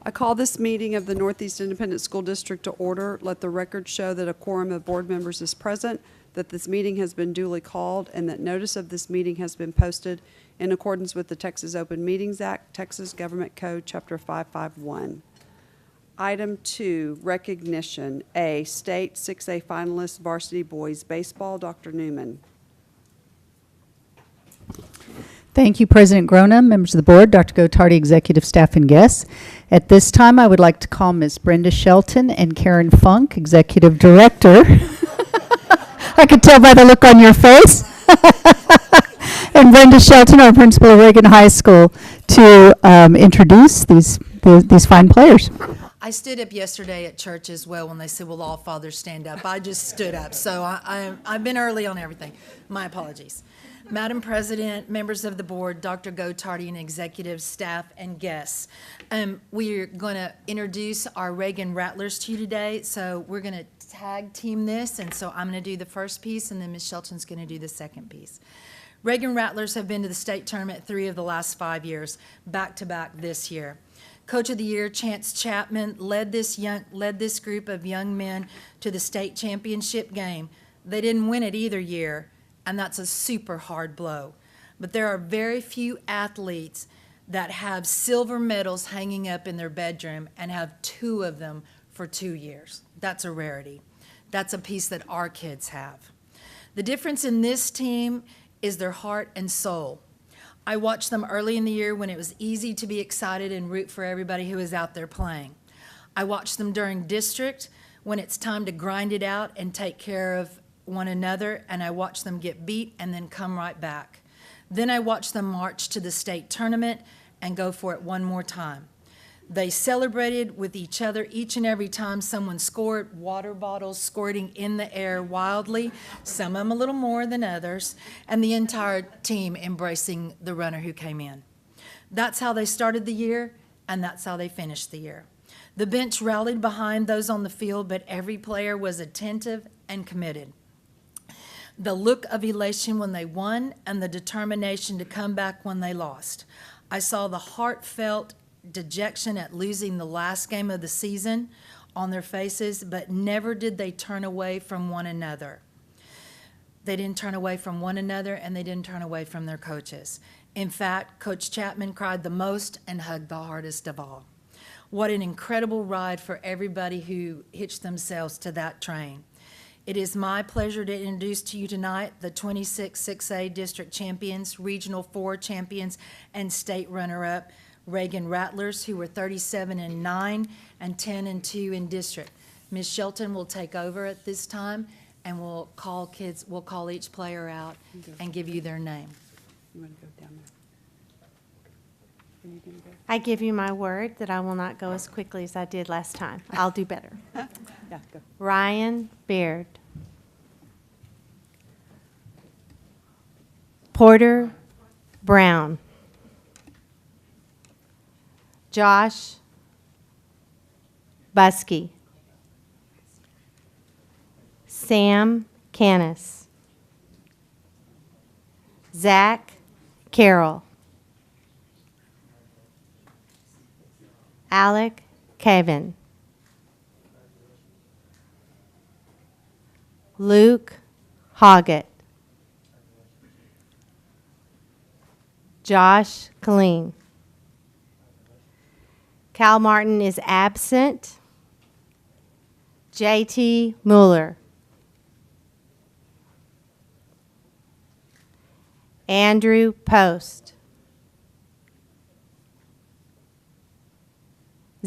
I call this meeting of the Northeast Independent School District to order. Let the record show that a quorum of board members is present, that this meeting has been duly called, and that notice of this meeting has been posted in accordance with the Texas Open Meetings Act, Texas Government Code, Chapter 551. Item 2, recognition. A, state 6A finalist varsity boys baseball, Dr. Newman. Thank you, President Grona, members of the board, Dr. Gottardy, executive staff, and guests. At this time, I would like to call Ms. Brenda Shelton and Karen Funk, executive director. I could tell by the look on your face. And Brenda Shelton, our principal of Reagan High School, to introduce these fine players. I stood up yesterday at church as well when they said, "Will all fathers stand up?" I just stood up, so I've been early on everything. My apologies. Madam President, members of the board, Dr. Gottardy, and executive staff and guests, we're going to introduce our Reagan Rattlers to you today. So we're going to tag team this, and so I'm going to do the first piece, and then Ms. Shelton's going to do the second piece. Reagan Rattlers have been to the state tournament 3 of the last 5 years, back-to-back this year. Coach of the Year, Chance Chapman, led this group of young men to the state championship game. They didn't win it either year, and that's a super hard blow. But there are very few athletes that have silver medals hanging up in their bedroom and have 2 of them for 2 years. That's a rarity. That's a piece that our kids have. The difference in this team is their heart and soul. I watched them early in the year when it was easy to be excited and root for everybody who is out there playing. I watched them during district when it's time to grind it out and take care of one another, and I watched them get beat and then come right back. Then I watched them march to the state tournament and go for it one more time. They celebrated with each other each and every time someone scored, water bottles squirting in the air wildly, some of them a little more than others, and the entire team embracing the runner who came in. That's how they started the year, and that's how they finished the year. The bench rallied behind those on the field, but every player was attentive and committed. The look of elation when they won and the determination to come back when they lost. I saw the heartfelt dejection at losing the last game of the season on their faces, but never did they turn away from one another. They didn't turn away from one another, and they didn't turn away from their coaches. In fact, Coach Chapman cried the most and hugged the hardest of all. What an incredible ride for everybody who hitched themselves to that train. It is my pleasure to introduce to you tonight the 26 6A district champions, Regional 4 champions, and state runner-up, Reagan Rattlers, who were 37-9 and 10-2 in district. Ms. Shelton will take over at this time, and we'll call each player out and give you their name. You want to go down there? Are you going to go? I give you my word that I will not go as quickly as I did last time. I'll do better. Yeah, go. Ryan Baird. Porter Brown. Josh Buskey. Sam Canis. Zach Carroll. Alec Kevin. Luke Hoggett. Josh Killeen. Cal Martin is absent. J.T. Mueller. Andrew Post.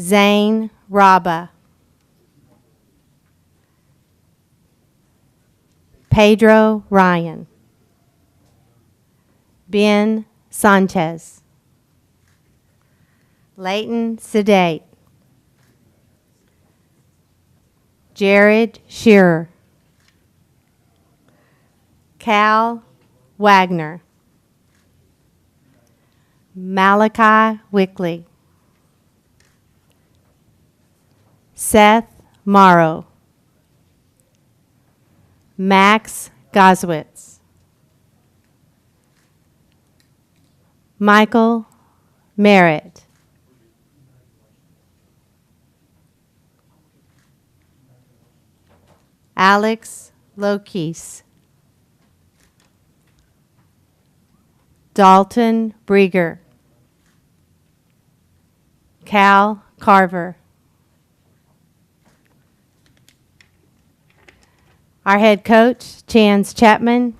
Zane Raba. Pedro Ryan. Ben Sanchez. Leighton Sedate. Jared Shearer. Cal Wagner. Malachi Wickley. Seth Morrow. Max Goswitz. Michael Merritt. Alex Lokis, Dalton Brieger, Cal Carver. Our head coach, Chance Chapman.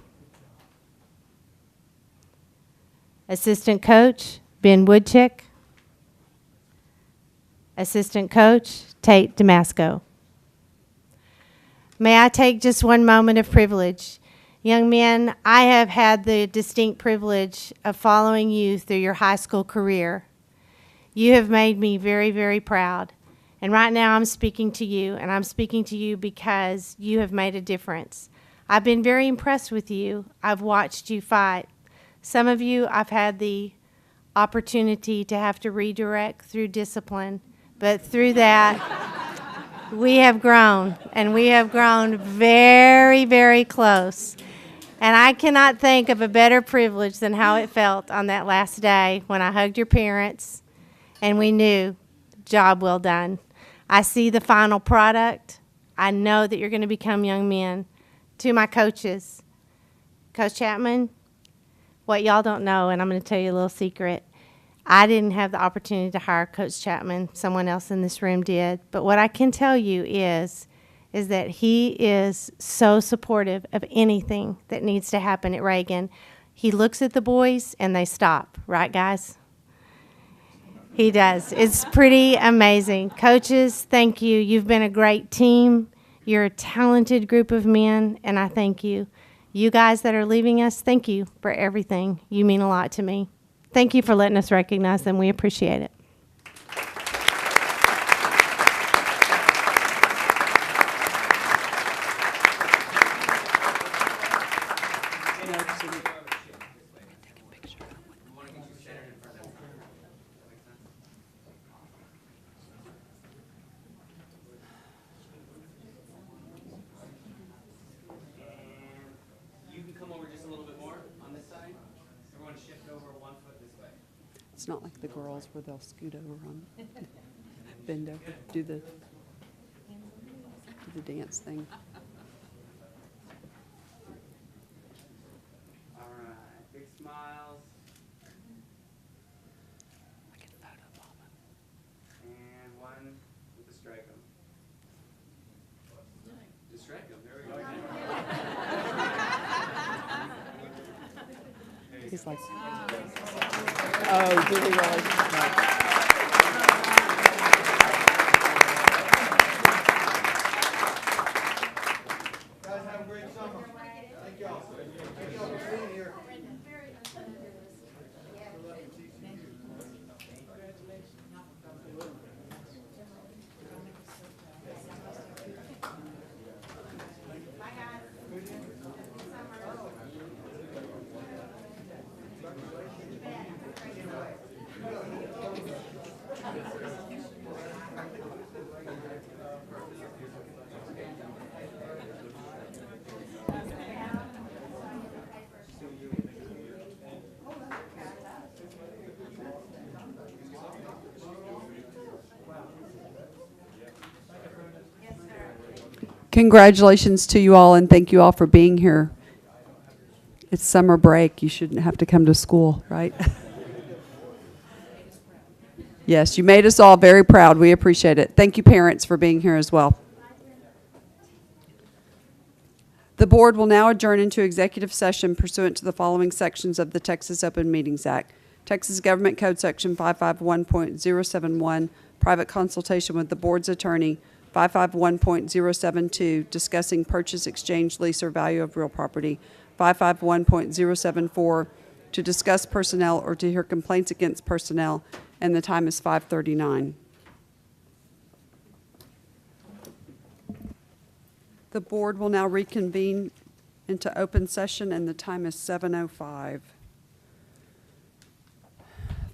Assistant coach, Ben Woodchick. Assistant coach, Tate Damasco. May I take just one moment of privilege? Young men, I have had the distinct privilege of following you through your high school career. You have made me very, very proud. And right now I'm speaking to you, and I'm speaking to you because you have made a difference. I've been very impressed with you. I've watched you fight. Some of you I've had the opportunity to have to redirect through discipline, but through that, we have grown, and we have grown very, very close. And I cannot think of a better privilege than how it felt on that last day when I hugged your parents and we knew, job well done. I see the final product. I know that you're going to become young men. To my coaches, Coach Chapman, what y'all don't know, and I'm going to tell you a little secret, I didn't have the opportunity to hire Coach Chapman. Someone else in this room did. But what I can tell you is that he is so supportive of anything that needs to happen at Reagan. He looks at the boys and they stop. Right, guys? He does. It's pretty amazing. Coaches, thank you. You've been a great team. You're a talented group of men, and I thank you. You guys that are leaving us, thank you for everything. You mean a lot to me. Thank you for letting us recognize them. We appreciate it. It's not like the girls where they'll scoot over on, bend over, do the dance thing. All right, big smiles. I can photo bomb him. And one with the strike 'em. Just strike 'em, there we go. He's like, oh, do they really? Guys, have a great summer. Thank y'all. Thank y'all for being here. Congratulations to you all, and thank you all for being here. It's summer break. You shouldn't have to come to school, right? Yes, you made us all very proud. We appreciate it. Thank you, parents, for being here as well. The board will now adjourn into executive session pursuant to the following sections of the Texas Open Meetings Act. Texas Government Code Section 551.071, private consultation with the board's attorney. 551.072, discussing purchase, exchange, lease, or value of real property. 551.074, to discuss personnel or to hear complaints against personnel, and the time is 5:39. The board will now reconvene into open session, and the time is 7:05.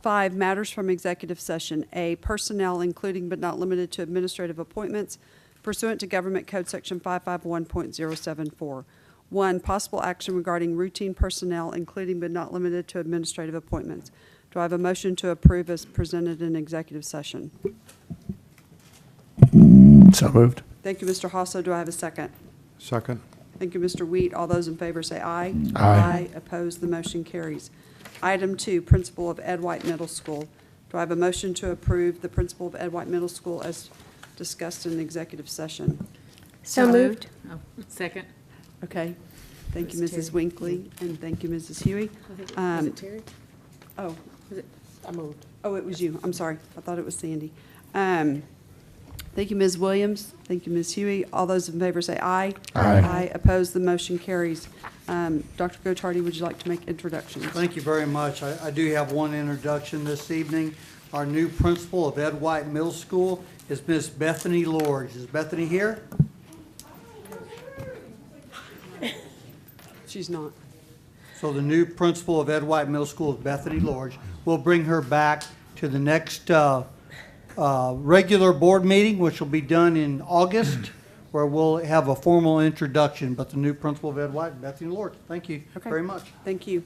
5, matters from executive session. A, personnel, including but not limited to administrative appointments pursuant to Government Code Section 551.074. 1, possible action regarding routine personnel, including but not limited to administrative appointments. Do I have a motion to approve as presented in executive session? So moved. Thank you, Mr. Hasso. Do I have a second? Second. Thank you, Mr. Wheat. All those in favor say aye. Aye. Opposed, the motion carries. Item 2, Principal of Ed White Middle School. Do I have a motion to approve the Principal of Ed White Middle School as discussed in the executive session? So moved. Oh, second. Okay. Thank you, Ms. Mrs. Terry. Winkley, and thank you, Mrs. Hughey. Was it Terry? Oh, I moved. oh, it was you. I'm sorry. I thought it was Sandy. Thank you, Ms. Williams. Thank you, Ms. Hughey. All those in favor say aye. Aye. Opposed, the motion carries. Dr. Gottardy, would you like to make introductions? Thank you very much. I do have one introduction this evening. Our new principal of Ed White Middle School is Miss Bethany Lords. Is Bethany here? She's not. So the new principal of Ed White Middle School is Bethany Lords. We'll bring her back to the next regular board meeting, which will be done in August, where we'll have a formal introduction. But the new principal of Ed White, Bethany Lords. Thank you Okay. very much. Thank you.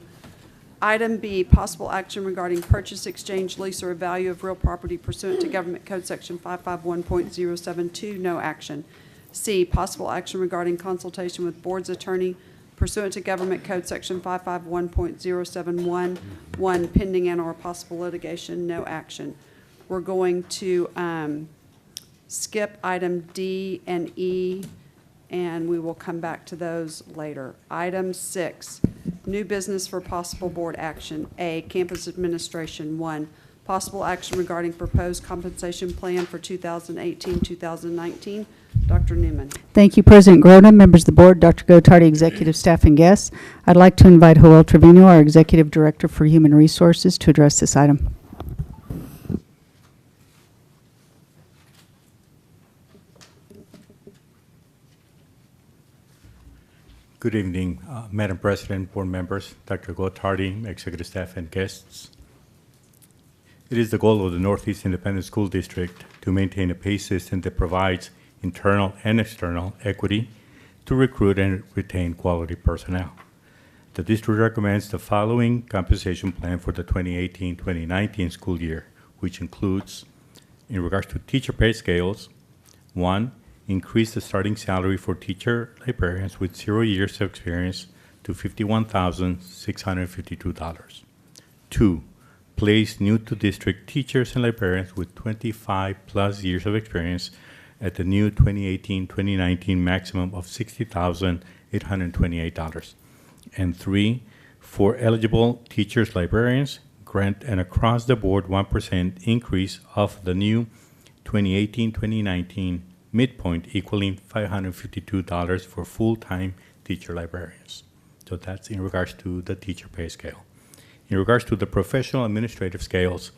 Item B, possible action regarding purchase, exchange, lease, or value of real property pursuant to Government Code Section 551.072, no action. C, possible action regarding consultation with board's attorney pursuant to Government Code Section 551.071, 1, pending and/or possible litigation, no action. We're going to skip item D and E, and we will come back to those later. Item 6, new business for possible board action. A, campus administration. 1, possible action regarding proposed compensation plan for 2018-2019. Dr. Newman. Thank you, President Grona, members of the board, Dr. Gottardy, executive staff, and guests. I'd like to invite Joel Trevino, our Executive Director for Human Resources, to address this item. Good evening, Madam President, board members, Dr. Gottardy, executive staff, and guests. It is the goal of the Northeast Independent School District to maintain a pay system that provides internal and external equity to recruit and retain quality personnel. The district recommends the following compensation plan for the 2018-2019 school year, which includes, in regards to teacher pay scales, 1, increase the starting salary for teacher librarians with 0 years of experience to $51,652. 2, place new to district teachers and librarians with 25 plus years of experience at the new 2018-2019 maximum of $60,828. And 3, for eligible teachers librarians, grant an across-the-board 1% increase of the new 2018-2019 midpoint equaling $552 for full-time teacher librarians. So that's in regards to the teacher pay scale. In regards to the professional administrative scales,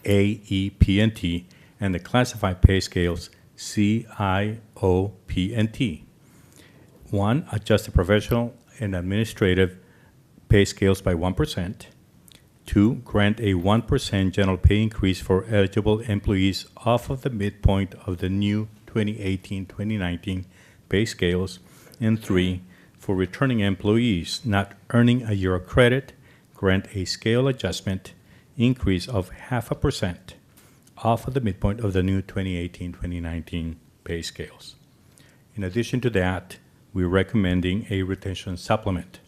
A, E, P, and T, and the classified pay scales, C, I, O, P, and T. 1, adjust the professional and administrative pay scales by 1%. 2, grant a 1% general pay increase for eligible employees off of the midpoint of the new 2018-2019 pay scales. And 3, for returning employees not earning a year of credit, grant a scale adjustment increase of 0.5% off of the midpoint of the new 2018-2019 pay scales. In addition to that, we're recommending a retention supplement.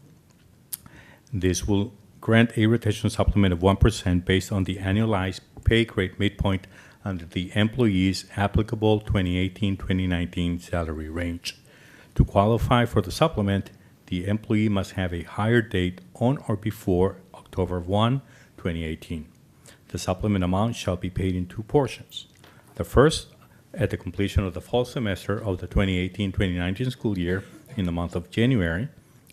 This will grant a retention supplement of 1% based on the annualized pay grade midpoint under the employee's applicable 2018-2019 salary range. To qualify for the supplement, the employee must have a hire date on or before October 1, 2018. The supplement amount shall be paid in 2 portions. The first, at the completion of the fall semester of the 2018-2019 school year in the month of January,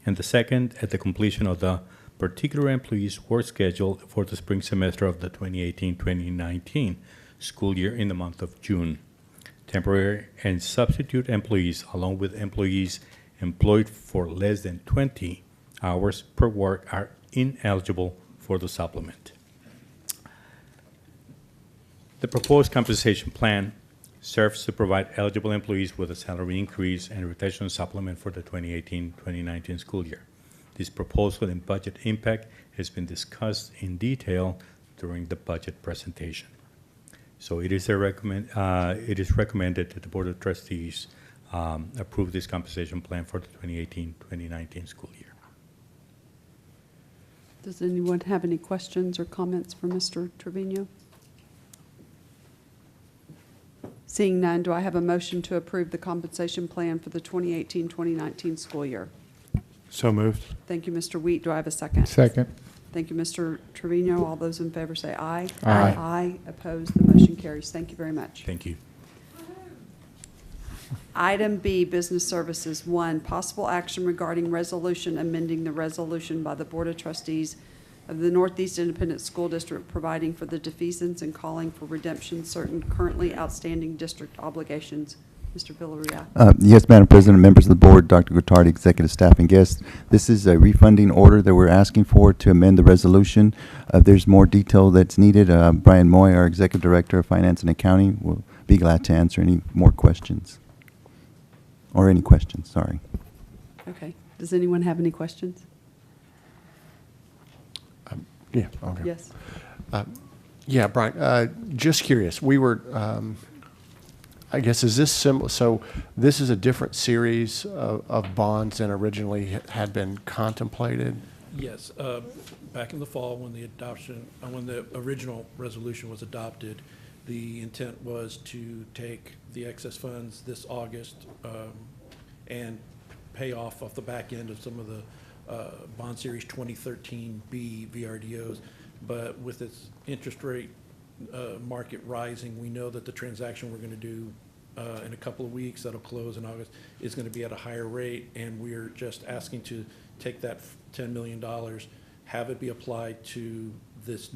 and the second, at the completion of the particular employee's work schedule for the spring semester of the 2018-2019 school year in the month of June. Temporary and substitute employees, along with employees employed for less than 20 hours per work, are ineligible for the supplement. The proposed compensation plan serves to provide eligible employees with a salary increase and retention supplement for the 2018-2019 school year. This proposal and budget impact has been discussed in detail during the budget presentation. So it is recommended that the Board of Trustees approve this compensation plan for the 2018-2019 school year. Does anyone have any questions or comments for Mr. Trevino? Seeing none, do I have a motion to approve the compensation plan for the 2018-2019 school year? So moved. Thank you, Mr. Wheat. Do I have a second? Second. Thank you, Mr. Trevino. All those in favor say aye. Aye. Aye. Opposed? The motion carries. Thank you very much. Thank you. Item B, Business Services. 1, possible action regarding resolution amending the resolution by the Board of Trustees of the Northeast Independent School District providing for the defeasance and calling for redemption certain currently outstanding district obligations. Mr. Villarreal. Yes, Madam President, members of the board, Dr. Gottardy, executive staff, and guests. This is a refunding order that we're asking for to amend the resolution. There's more detail that's needed. Brian Moy, our executive director of finance and accounting, will be glad to answer any more questions. Or any questions, sorry. Okay. Does anyone have any questions? Yeah, okay. Yes. Yeah, Brian, just curious. We were, I guess, is this similar? So this is a different series of bonds than originally had been contemplated? Yes, back in the fall when the original resolution was adopted, the intent was to take the excess funds this August and pay off the back end of some of the bond series 2013B VRDOs. But with its interest rate market rising, we know that the transaction we're going to do in a couple of weeks, that'll close in August, is going to be at a higher rate, and we're just asking to take that $10 million, have it be applied to this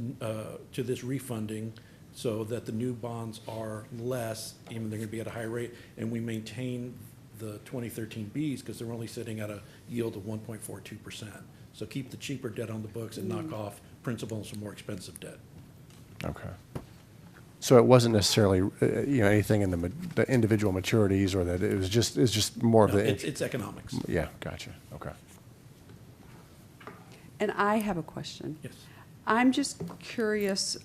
refunding, so that the new bonds are less, even they're going to be at a higher rate, and we maintain the 2013Bs because they're only sitting at a yield of 1.42%. So keep the cheaper debt on the books and knock off principal and some more expensive debt. Okay. So it wasn't necessarily, anything in the individual maturities, or that it's just more of No, the. it's economics. Yeah, gotcha. Okay. And I have a question. Yes. I'm just curious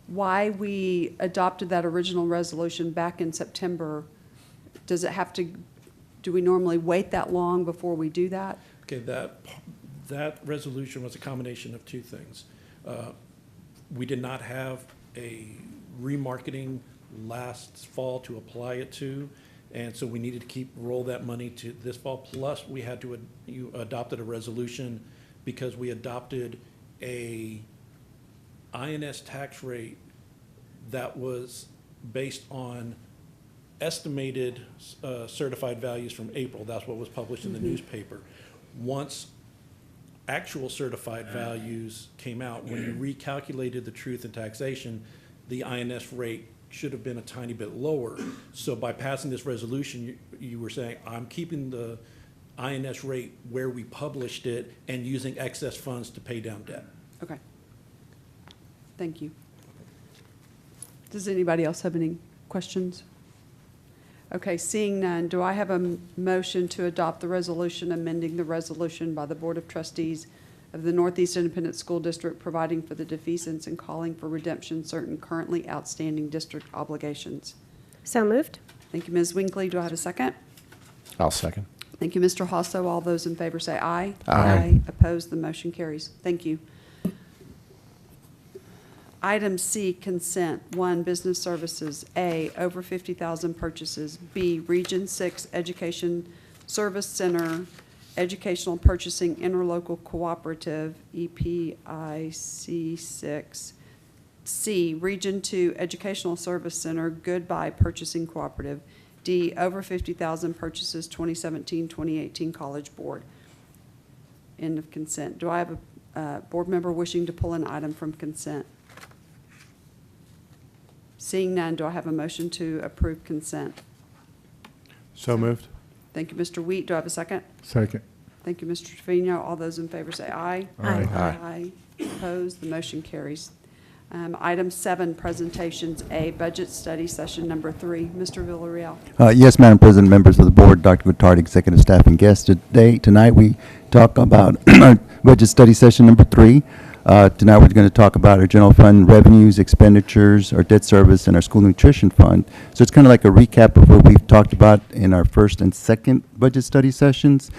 why we adopted that original resolution back in September. Does it have to, do we normally wait that long before we do that? Okay, that resolution was a combination of two things. We did not have a remarketing last fall to apply it to, and so we needed to roll that money to this fall. Plus, we had to, you adopted a resolution because we adopted a INS tax rate that was based on estimated certified values from April. That's what was published in the newspaper. Once actual certified values came out, when you recalculated the truth in taxation, the INS rate should have been a tiny bit lower. So by passing this resolution, you were saying, I'm keeping the INS rate where we published it and using excess funds to pay down debt. Okay. Thank you. Does anybody else have any questions? Okay, seeing none, do I have a motion to adopt the resolution amending the resolution by the Board of Trustees of the Northeast Independent School District providing for the defeasance and calling for redemption certain currently outstanding district obligations? So moved. Thank you, Ms. Winkley. Do I have a second? I'll second. Thank you, Mr. Hasso. All those in favor say aye. Aye. Opposed? The motion carries. Thank you. Item C, consent. 1, business services. A, over 50,000 purchases. B, Region 6 Education Service Center Educational Purchasing Interlocal Cooperative, EPIC 6. C, Region 2 Educational Service Center Goodbye Purchasing Cooperative. D, over 50,000 purchases 2017-2018 College Board. End of consent. Do I have a board member wishing to pull an item from consent? Seeing none, do I have a motion to approve consent? So moved. Thank you, Mr. Wheat. Do I have a second? Second. Thank you, Mr. Trevino. All those in favor say aye. Aye. Aye. Opposed? The motion carries. Item 7, presentations. A, budget study session number 3. Mr. Villarreal. Yes, Madam President, members of the board, Dr. Gottardy, executive staff, and guests. Tonight we talk about our budget study session number 3. Tonight, we're going to talk about our general fund revenues, expenditures, our debt service, and our school nutrition fund. So it's kind of like a recap of what we've talked about in our first and second budget study sessions.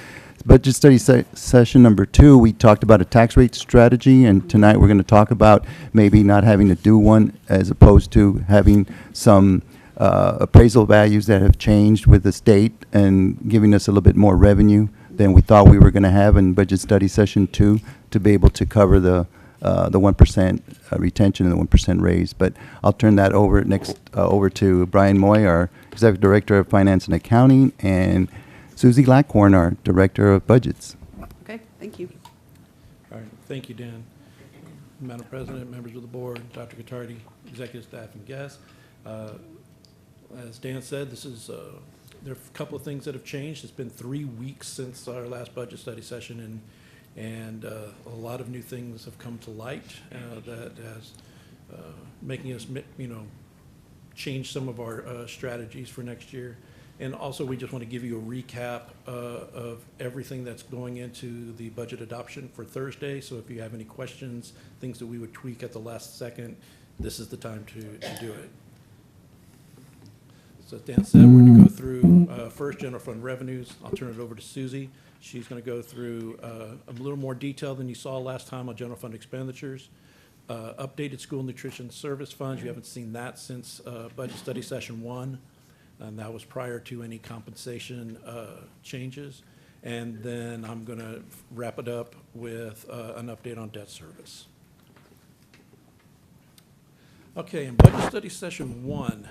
Budget study session number 2, we talked about a tax rate strategy, and tonight we're going to talk about maybe not having to do one as opposed to having some appraisal values that have changed with the state and giving us a little bit more revenue than we thought we were going to have in budget study session 2 to be able to cover the 1% retention and the 1% raise. But I'll turn that over over to Brian Moy, our Executive Director of Finance and Accounting, and Susie Lackhorn, our Director of Budgets. Okay, thank you. All right, thank you, Dan. Madam President, members of the board, Dr. Gottardy, executive staff, and guests. As Dan said, there are a couple of things that have changed. It's been 3 weeks since our last budget study session, and a lot of new things have come to light that has making us, change some of our strategies for next year. And also, we just want to give you a recap of everything that's going into the budget adoption for Thursday. So if you have any questions, things that we would tweak at the last second, this is the time to do it. So as Dan said, we're going to go through first general fund revenues. I'll turn it over to Susie. She's going to go through a little more detail than you saw last time on general fund expenditures. Updated school nutrition service funds. You haven't seen that since budget study session 1. And that was prior to any compensation changes. And then I'm going to wrap it up with an update on debt service. Okay, in budget study session 1,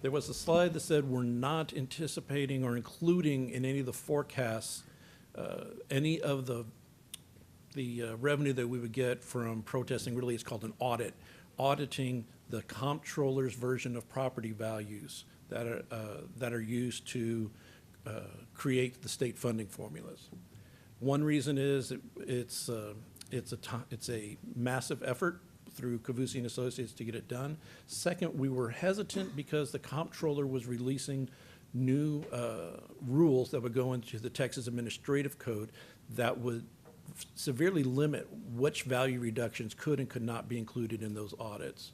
there was a slide that said we're not anticipating or including in any of the forecasts any of the revenue that we would get from protesting. Really, it's called an audit, auditing the comptroller's version of property values that are used to create the state funding formulas. One reason is it's a massive effort through Cavusi and Associates to get it done. Second, we were hesitant because the comptroller was releasing new rules that would go into the Texas Administrative Code that would severely limit which value reductions could and could not be included in those audits.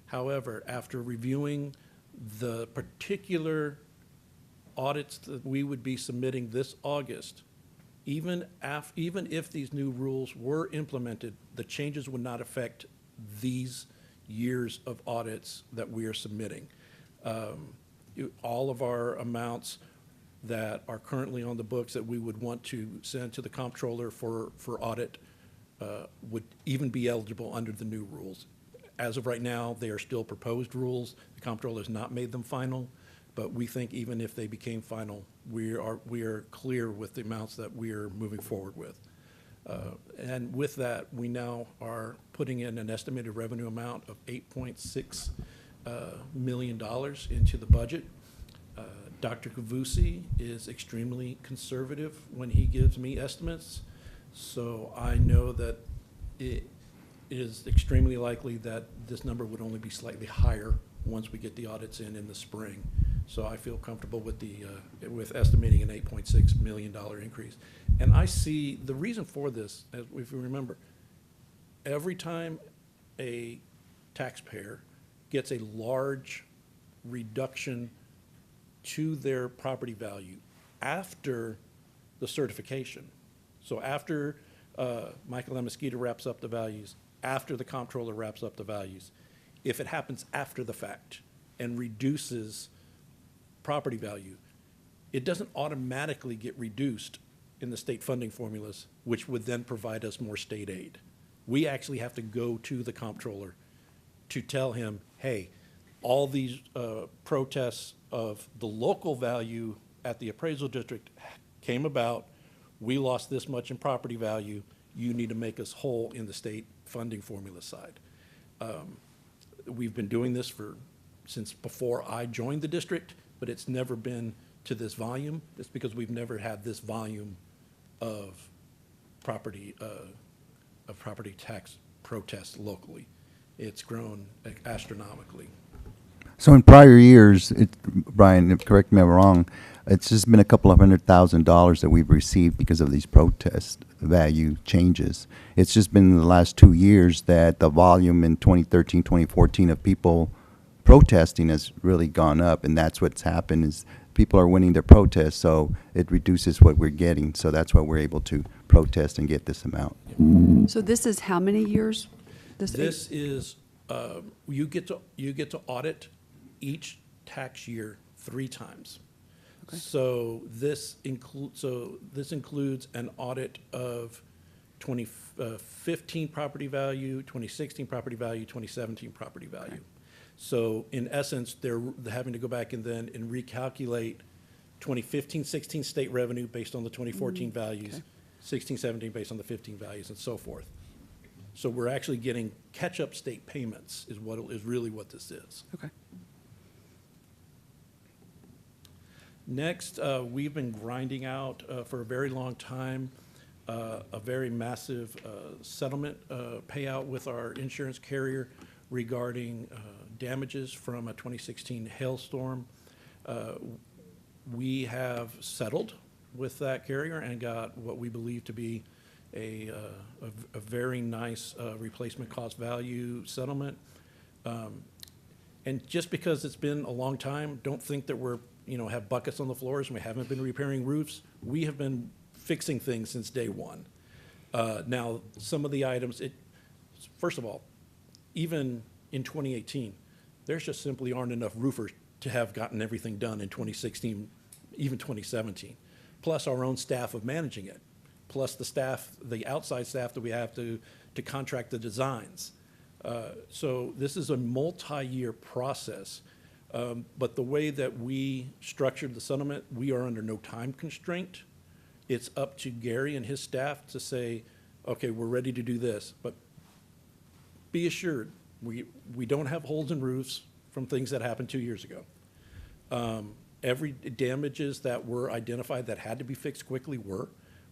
However, after reviewing the particular audits that we would be submitting this August, even if these new rules were implemented, the changes would not affect these years of audits that we are submitting. All of our amounts that are currently on the books that we would want to send to the comptroller for audit would even be eligible under the new rules. As of right now, they are still proposed rules. The comptroller has not made them final, but we think even if they became final, we are clear with the amounts that we are moving forward with. And with that, we now are putting in an estimated revenue amount of $8.6 million into the budget. Dr. Cavusi is extremely conservative when he gives me estimates, so I know that it is extremely likely that this number would only be slightly higher once we get the audits in the spring. So I feel comfortable with with estimating an $8.6 million increase. And I see the reason for this, as if you remember, every time a taxpayer gets a large reduction to their property value after the certification, so after Michael Amesquita wraps up the values, after the comptroller wraps up the values, if it happens after the fact and reduces property value, it doesn't automatically get reduced in the state funding formulas, which would then provide us more state aid. We actually have to go to the comptroller to tell him, hey, all these protests of the local value at the appraisal district came about, we lost this much in property value, you need to make us whole in the state funding formula side. We've been doing this since before I joined the district, but it's never been to this volume. It's because we've never had this volume of property tax protests locally. It's grown astronomically. So in prior years, Brian, correct me if I'm wrong, it's just been a couple of $100,000 that we've received because of these protest value changes. It's just been in the last 2 years that the volume in 2013, 2014 of people protesting has really gone up, and that's what's happened is people are winning their protests, so it reduces what we're getting. So that's why we're able to protest and get this amount. So this is how many years? This is, you get to audit each tax year 3 times. Okay. So this includes an audit of 2015 property value, 2016 property value, 2017 property value. Okay. So in essence, they're having to go back and recalculate 2015-16 state revenue based on the 2014 values, okay. 16-17 based on the 15 values, and so forth. So we're actually getting catch-up state payments is really what this is. Okay. Next, we've been grinding out for a very long time a very massive settlement payout with our insurance carrier regarding damages from a 2016 hailstorm. We have settled with that carrier and got what we believe to be a very nice replacement cost value settlement. And just because it's been a long time, don't think that we're, have buckets on the floors and we haven't been repairing roofs. We have been fixing things since day one. Now, some of the items, first of all, even in 2018, there's just simply aren't enough roofers to have gotten everything done in 2016, even 2017, plus our own staff of managing it, plus the staff, the outside staff that we have to contract the designs. So this is a multi-year process, but the way that we structured the settlement, we are under no time constraint. It's up to Gary and his staff to say, okay, we're ready to do this, but be assured, we don't have holes in roofs from things that happened 2 years ago. Every damages that were identified that had to be fixed quickly were.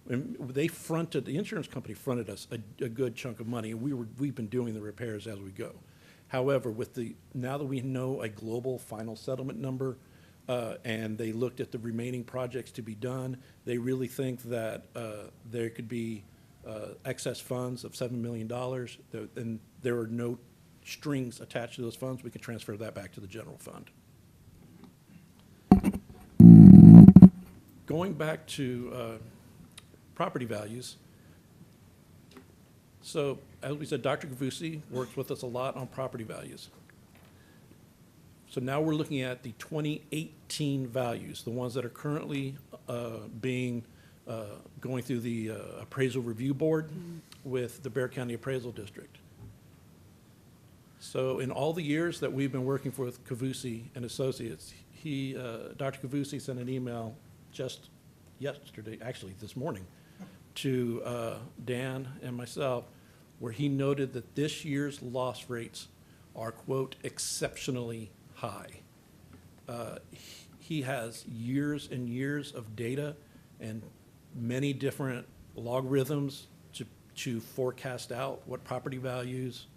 And the insurance company fronted us a good chunk of money, and we've been doing the repairs as we go. However, now that we know a global final settlement number, and they looked at the remaining projects to be done, they really think that there could be excess funds of $7 million, and there are no strings attached to those funds. We can transfer that back to the general fund. Going back to property values. So, as we said, Dr. Kavusi works with us a lot on property values. So now we're looking at the 2018 values, the ones that are currently going through the appraisal review board with the Bexar County Appraisal District. So in all the years that we've been working with Kavusi and Associates, Dr. Kavusi sent an email just yesterday, actually this morning, to Dan and myself, where he noted that this year's loss rates are, quote, exceptionally high. He has years and years of data and many different logarithms to forecast out what property values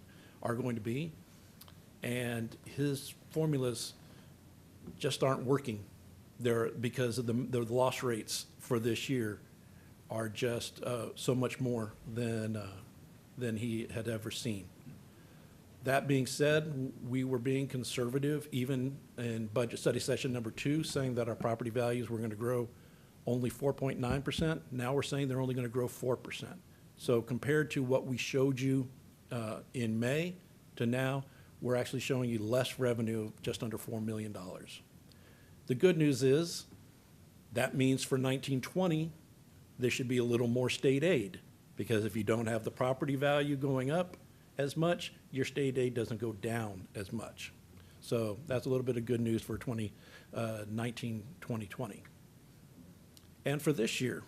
are going to be. And his formulas just aren't working there because of the loss rates for this year are just so much more than he had ever seen. That being said, we were being conservative even in budget study session number 2, saying that our property values were going to grow only 4.9%. Now we're saying they're only going to grow 4%. So compared to what we showed you in May to now, we're actually showing you less revenue of just under $4 million. The good news is that means for 1920, there should be a little more state aid, because if you don't have the property value going up as much, your state aid doesn't go down as much. So that's a little bit of good news for 2019, 2020. And for this year,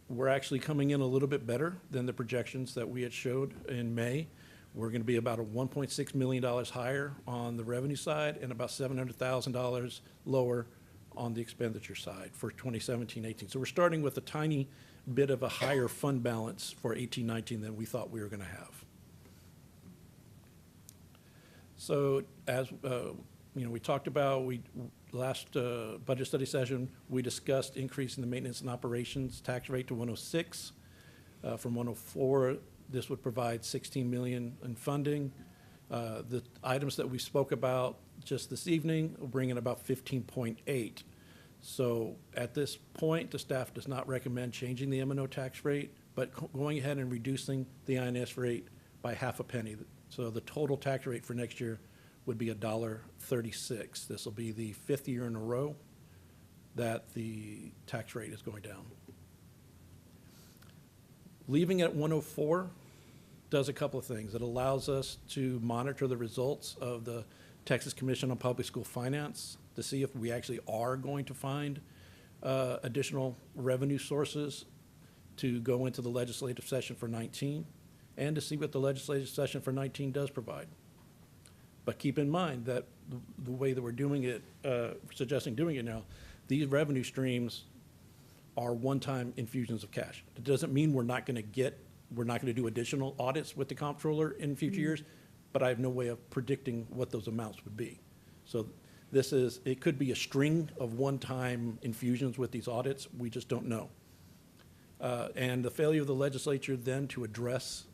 we're actually coming in a little bit better than the projections that we had showed in May. We're going to be about $1.6 million higher on the revenue side and about $700,000 lower on the expenditure side for 2017-18. So we're starting with a tiny bit of a higher fund balance for 18-19 than we thought we were going to have. So as we talked about, last budget study session, we discussed increasing the maintenance and operations tax rate to 106 from 104. This would provide 16 million in funding. The items that we spoke about just this evening will bring in about 15.8. So at this point, the staff does not recommend changing the M&O tax rate, but going ahead and reducing the INS rate by half a penny. So the total tax rate for next year would be $1.36. This will be the 5th year in a row that the tax rate is going down. Leaving it at 104 does a couple of things. It allows us to monitor the results of the Texas Commission on Public School Finance to see if we actually are going to find additional revenue sources to go into the legislative session for 19, and to see what the legislative session for 19 does provide. But keep in mind that the way that we're doing it, suggesting doing it now, these revenue streams are one-time infusions of cash. It doesn't mean we're not going to do additional audits with the comptroller in future years, but I have no way of predicting what those amounts would be. So it could be a string of one-time infusions with these audits. We just don't know. And the failure of the legislature then to address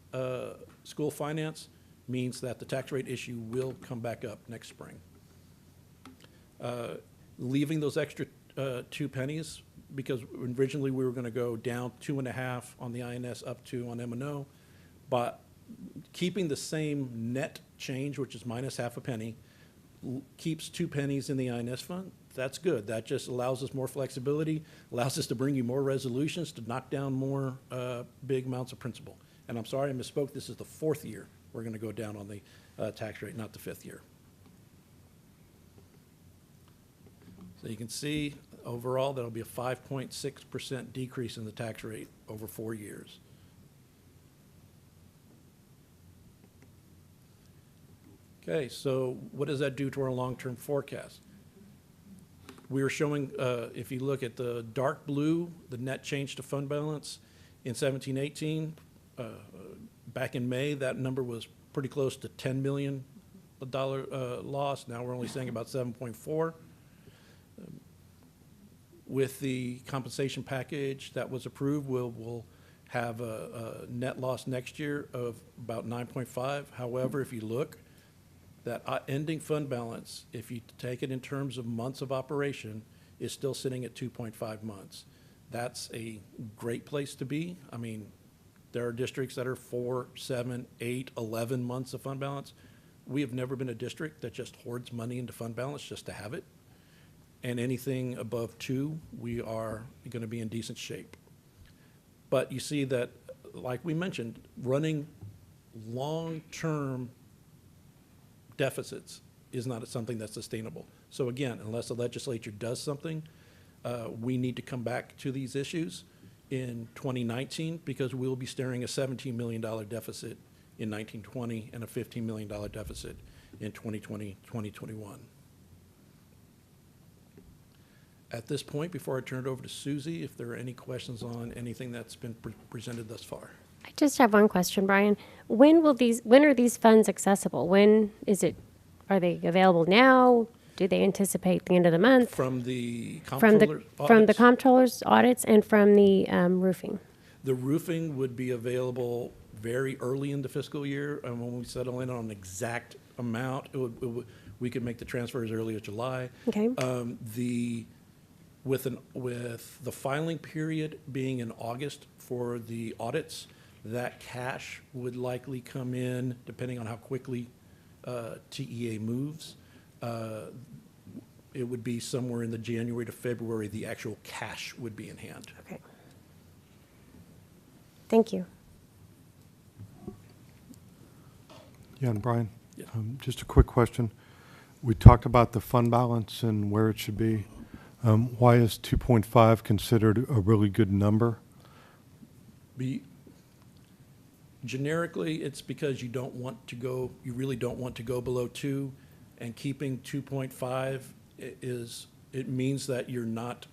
school finance means that the tax rate issue will come back up next spring. Leaving those extra 2 pennies, because originally we were going to go down 2.5 on the INS, up 2 on M&O, but keeping the same net change, which is minus half a penny, keeps 2 pennies in the INS fund. That's good. That just allows us more flexibility, allows us to bring you more resolutions, to knock down more big amounts of principal. And I'm sorry I misspoke. This is the 4th year we're going to go down on the tax rate, not the 5th year. So you can see overall that'll be a 5.6% decrease in the tax rate over 4 years. Okay, so what does that do to our long-term forecast? We were showing, if you look at the dark blue, the net change to fund balance in 17-18, back in May, that number was pretty close to $10 million loss. Now we're only saying about 7.4. With the compensation package that was approved, we'll have a net loss next year of about 9.5. However, if you look, that ending fund balance, if you take it in terms of months of operation, is still sitting at 2.5 months. That's a great place to be. I mean, there are districts that are 4, 7, 8, 11 months of fund balance. We have never been a district that just hoards money into fund balance just to have it. And anything above 2, we are going to be in decent shape. But you see that, like we mentioned, running long-term deficits is not something that's sustainable. So again, unless the legislature does something, we need to come back to these issues in 2019, because we'll be staring a $17 million deficit in 1920 and a $15 million deficit in 2020, 2021. At this point, before I turn it over to Susie, if there are any questions on anything that's been presented thus far. I just have one question, Brian. When are these funds accessible? When is it, are they available now? Do they anticipate the end of the month? From the From the comptroller's audits and from the roofing? The roofing would be available very early in the fiscal year, and when we settle in on an exact amount, we could make the transfer as early as July. Okay. With the filing period being in August for the audits, that cash would likely come in, depending on how quickly TEA moves. It would be somewhere in the January to February, the actual cash would be in hand. Okay. Thank you. Yeah, and Brian, Yeah. Just a quick question. We talked about the fund balance and where it should be. Why is 2.5 considered a really good number? Generically, it's because you really don't want to go below 2, and keeping 2.5 it means that you're not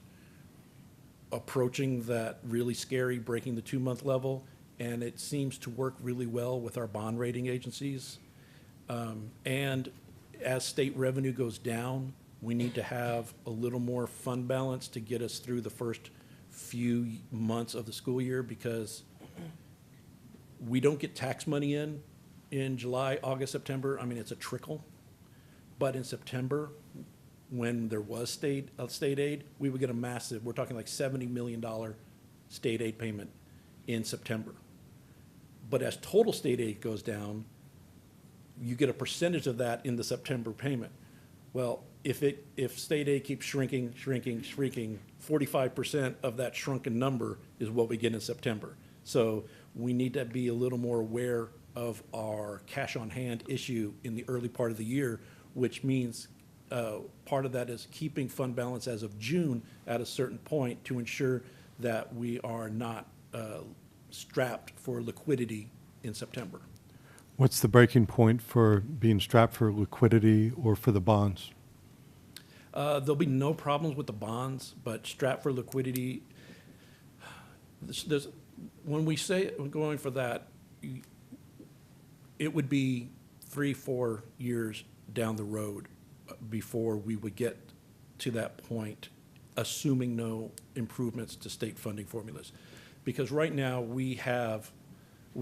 approaching that really scary breaking the 2-month level, and it seems to work really well with our bond rating agencies. And as state revenue goes down, we need to have a little more fund balance to get us through the first few months of the school year, because we don't get tax money in July, August, September. I mean, it's a trickle. But in September, when there was state aid, we would get a massive, we're talking like $70 million state aid payment in September. But as total state aid goes down, you get a percentage of that in the September payment. Well, if state aid keeps shrinking, 45% of that shrunken number is what we get in September. So we need to be a little more aware of our cash on hand issue in the early part of the year, which means part of that is keeping fund balance as of June at a certain point to ensure that we are not strapped for liquidity in September. What's the breaking point for being strapped for liquidity or for the bonds? There'll be no problems with the bonds, but strapped for liquidity, when we say we're going for that, it would be 3-4 years down the road before we would get to that point, assuming no improvements to state funding formulas. Because right now we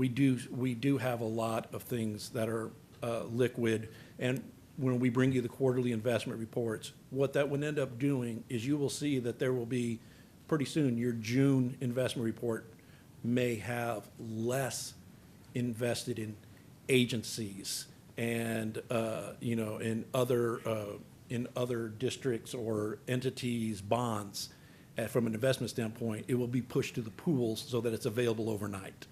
do have a lot of things that are liquid, and when we bring you the quarterly investment reports, what that would end up doing is you will see that there will be, pretty soon, your June investment report may have less invested in agencies and, in other districts or entities, bonds. From an investment standpoint, it will be pushed to the pools so that it's available overnight.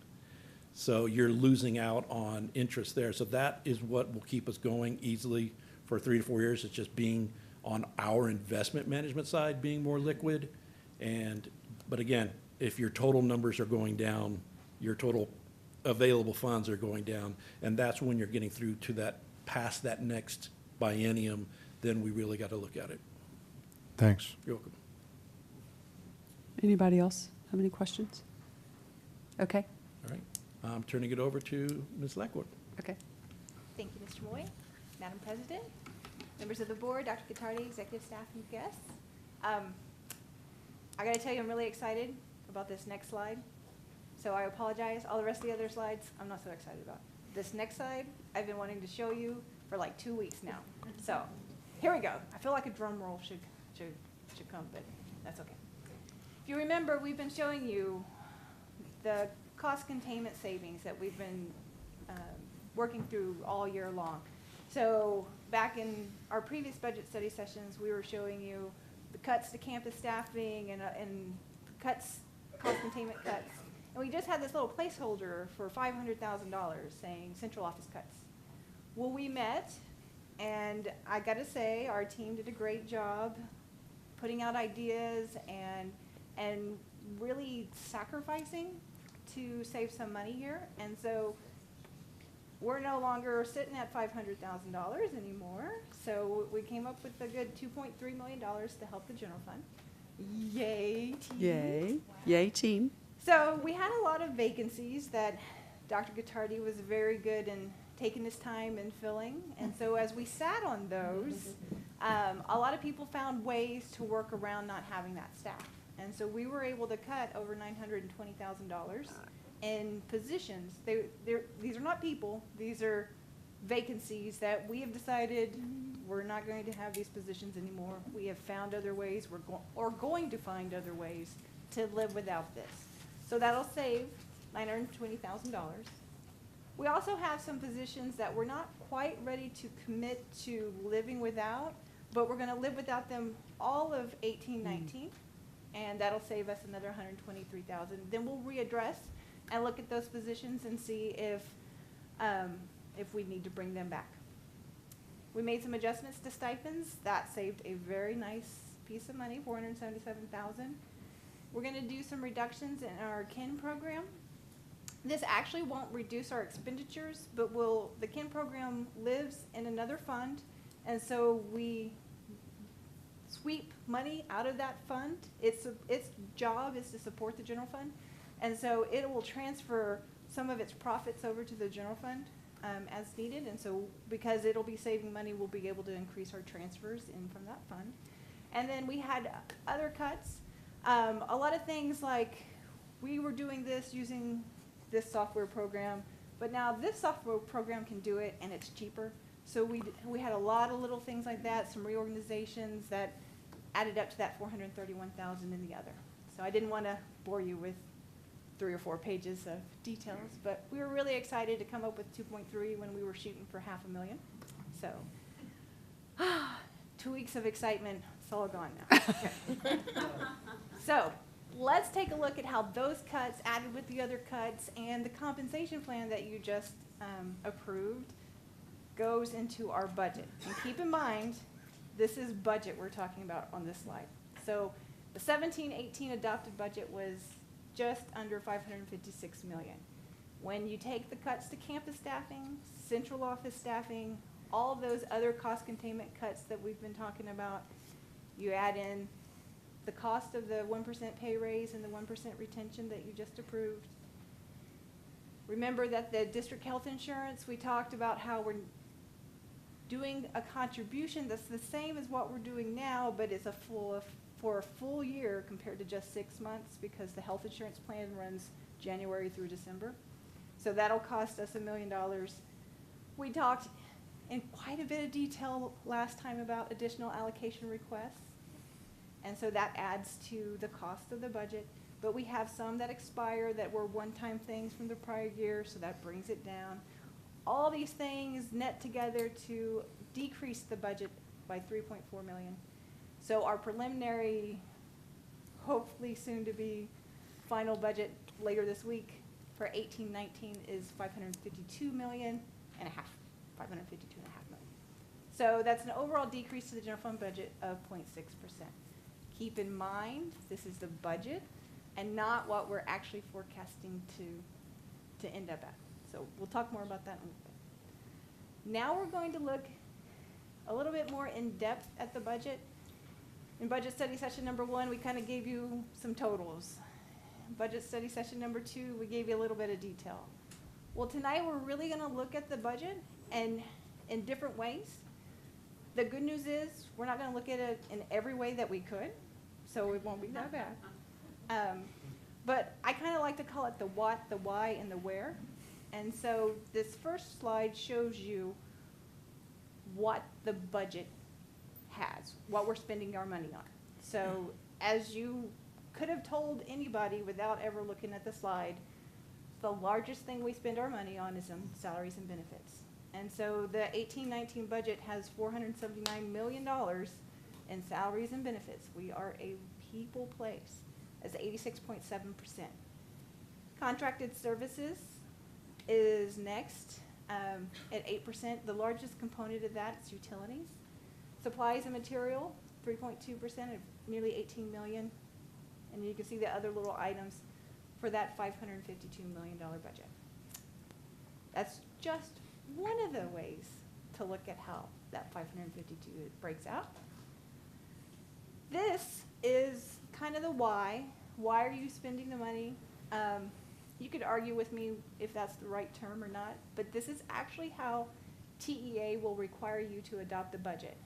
So you're losing out on interest there. So that is what will keep us going easily for 3 to 4 years. It's just being on our investment management side, being more liquid. But again, if your total numbers are going down, your total available funds are going down, and that's when you're getting through to that, past that next biennium, then we really got to look at it. Thanks. You're welcome. Anybody else have any questions? Okay, All right. I'm turning it over to Ms. Lackwood. okay. Thank you, Mr. Moy. Madam President, members of the board, Dr. Gottardy, executive staff, and guests. I gotta tell you, I'm really excited about this next slide. So I apologize. All the rest of the other slides, I'm not so excited about. This next slide, I've been wanting to show you for like 2 weeks now. So here we go. I feel like a drum roll should come, but that's okay. If you remember, we've been showing you the cost containment savings that we've been working through all year long. So back in our previous budget study sessions, we were showing you the cuts to campus staffing and cuts, cost containment cuts. And we just had this little placeholder for $500,000 saying central office cuts. Well, we met, and I gotta say, our team did a great job putting out ideas and really sacrificing to save some money here. And so we're no longer sitting at $500,000 anymore. So we came up with a good $2.3 million to help the general fund. Yay, team. Yay. Yay, team. So we had a lot of vacancies that Dr. Gottardy was very good in taking his time and filling. And so as we sat on those, a lot of people found ways to work around not having that staff. And so we were able to cut over $920,000 in positions. These are not people, these are vacancies that we have decided we're not going to have these positions anymore. We have found other ways, we're going to find other ways to live without this. So that'll save $920,000. We also have some positions that we're not quite ready to commit to living without, but we're gonna live without them all of 18-19, and that'll save us another $123,000. Then we'll readdress and look at those positions and see if we need to bring them back. We made some adjustments to stipends. That saved a very nice piece of money, $477,000. We're gonna do some reductions in our KIN program. This actually won't reduce our expenditures, but the KIN program lives in another fund, and so we sweep money out of that fund. Its job is to support the general fund, and so it will transfer some of its profits over to the general fund. as needed, and so because it'll be saving money, we'll be able to increase our transfers in from that fund. And then we had other cuts. A lot of things like we were doing this using this software program, but now this software program can do it and it's cheaper. So we had a lot of little things like that, some reorganizations that added up to that $431,000 in the other. So I didn't want to bore you with 3 or 4 pages of details, but we were really excited to come up with 2.3 when we were shooting for $500,000. So 2 weeks of excitement, it's all gone now. Okay. So let's take a look at how those cuts added with the other cuts and the compensation plan that you just approved goes into our budget. And keep in mind, this is budget we're talking about on this slide. So the 17-18 adopted budget was just under $556 million. When you take the cuts to campus staffing, central office staffing, all those other cost containment cuts that we've been talking about, you add in the cost of the 1% pay raise and the 1% retention that you just approved. Remember that the district health insurance, we talked about how we're doing a contribution that's the same as what we're doing now, but it's for a full year compared to just 6 months because the health insurance plan runs January through December. So that'll cost us $1 million. We talked in quite a bit of detail last time about additional allocation requests. And so that adds to the cost of the budget. But we have some that expire that were one-time things from the prior year, so that brings it down. All these things net together to decrease the budget by $3.4 million. So our preliminary, hopefully soon to be final budget later this week for 18-19 is $552.5 million. So that's an overall decrease to the general fund budget of 0.6%. Keep in mind, this is the budget and not what we're actually forecasting to end up at. So we'll talk more about that in a little bit. Now we're going to look a little bit more in depth at the budget. In budget study session number 1, we kind of gave you some totals. Budget study session number 2, we gave you a little bit of detail. Well, tonight we're really going to look at the budget and in different ways. The good news is we're not going to look at it in every way that we could, so it won't be that bad. But I kind of like to call it the what, the why, and the where. And so this first slide shows you what the budget has, what we're spending our money on. So as you could have told anybody without ever looking at the slide, the largest thing we spend our money on is on salaries and benefits. And so the 18-19 budget has $479 million in salaries and benefits. We are a people place. That's 86.7%. Contracted services is next at 8%. The largest component of that is utilities. Supplies and material, 3.2% of nearly $18 million. And you can see the other little items for that $552 million budget. That's just one of the ways to look at how that 552 breaks out. This is kind of the why. Why are you spending the money? You could argue with me if that's the right term or not, but this is actually how TEA will require you to adopt the budget.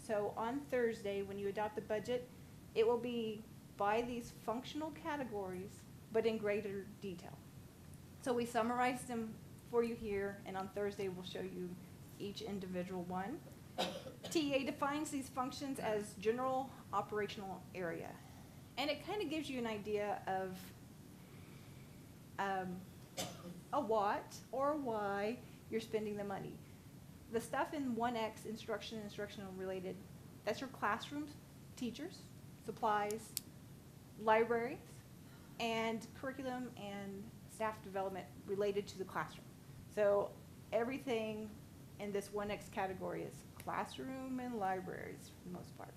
So on Thursday, when you adopt the budget, it will be by these functional categories, but in greater detail. So we summarized them for you here, and on Thursday we'll show you each individual one. TEA defines these functions as general operational area. And it kind of gives you an idea of a what or why you're spending the money. The stuff in 1X, instruction and instructional related, that's your classrooms, teachers, supplies, libraries, and curriculum and staff development related to the classroom. So everything in this 1X category is classroom and libraries for the most part.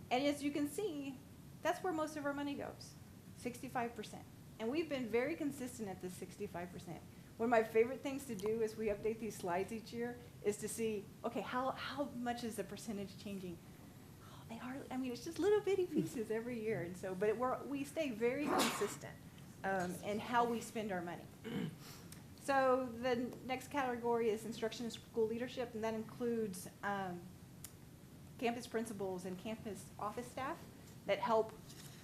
And as you can see, that's where most of our money goes, 65%. And we've been very consistent at this 65%. One of my favorite things to do as we update these slides each year is to see, okay, how much is the percentage changing? Oh, they hardly, I mean, it's just little bitty pieces every year. And so, but we stay very consistent in how we spend our money. So the next category is instruction and school leadership, and that includes campus principals and campus office staff that help